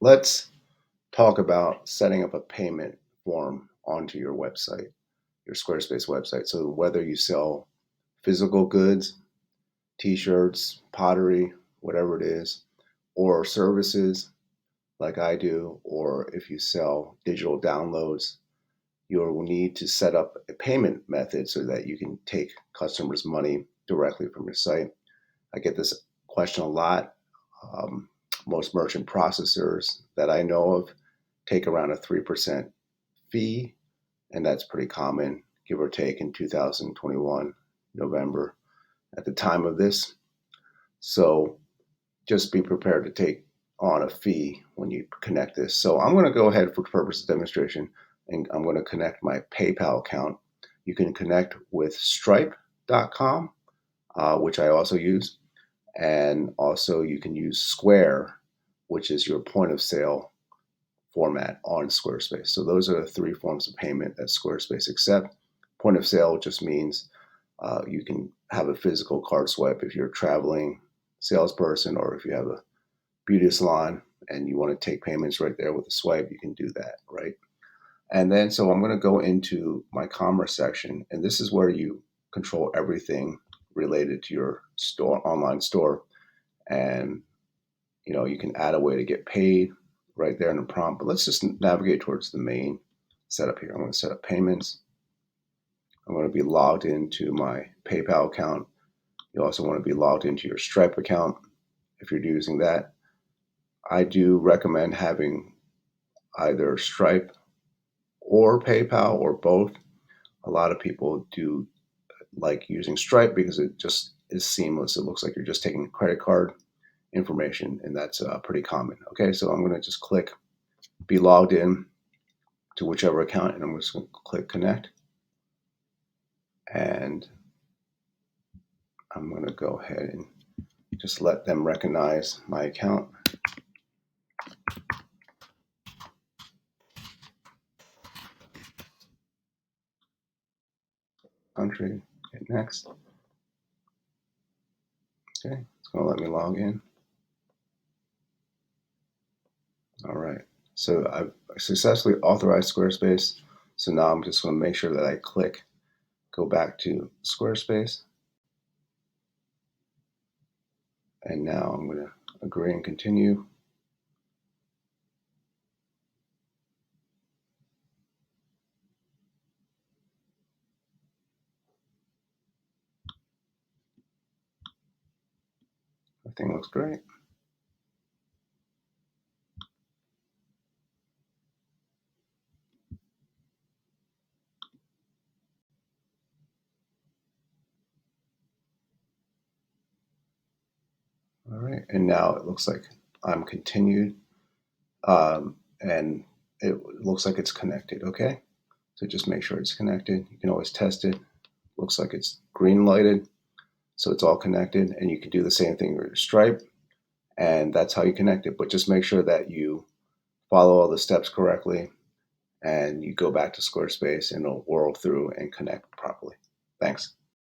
Let's talk about setting up a payment form onto your website, your Squarespace website. So whether you sell physical goods, t-shirts, pottery, whatever it is, or services like I do, or if you sell digital downloads, you'll need to set up a payment method so that you can take customers' money directly from your site. I get this question a lot. Um, Most merchant processors that I know of take around a 3% fee, and that's pretty common, give or take, in 2021, November, at the time of this. So just be prepared to take on a fee when you connect this. So I'm going to go ahead for the purpose of demonstration, and I'm going to connect my PayPal account. You can connect with Stripe.com, which I also use, and also you can use Square, which is your point of sale format on Squarespace. So those are the three forms of payment that Squarespace accepts. Point of sale just means you can have a physical card swipe if you're a traveling salesperson, or if you have a beauty salon and you want to take payments right there with a swipe, you can do that, right? And then, so I'm going to go into my commerce section, and this is where you control everything related to your store, online store. And, you can add a way to get paid right there in the prompt, but let's just navigate towards the main setup here. I'm going to set up payments. I'm going to be logged into my PayPal account. You also want to be logged into your Stripe account if you're using that. I do recommend having either Stripe or PayPal or both. A lot of people do like using Stripe because it just is seamless. It looks like you're just taking credit card information, and that's pretty common. Okay, so I'm going to just click be logged in to whichever account, and I'm just going to click connect. And I'm going to go ahead and just let them recognize my account. Country, hit next. Okay, it's going to let me log in. All right, so I've successfully authorized Squarespace. So now I'm just going to make sure that I go back to Squarespace. And now I'm going to agree and continue. Everything looks great. All right, and now it looks like I'm continued, and it looks like it's connected. Okay, so just make sure it's connected. You can always test it. Looks like it's green lighted, so it's all connected, and you can do the same thing with your Stripe, and that's how you connect it. But just make sure that you follow all the steps correctly, and you go back to Squarespace, and it'll whirl through and connect properly. Thanks.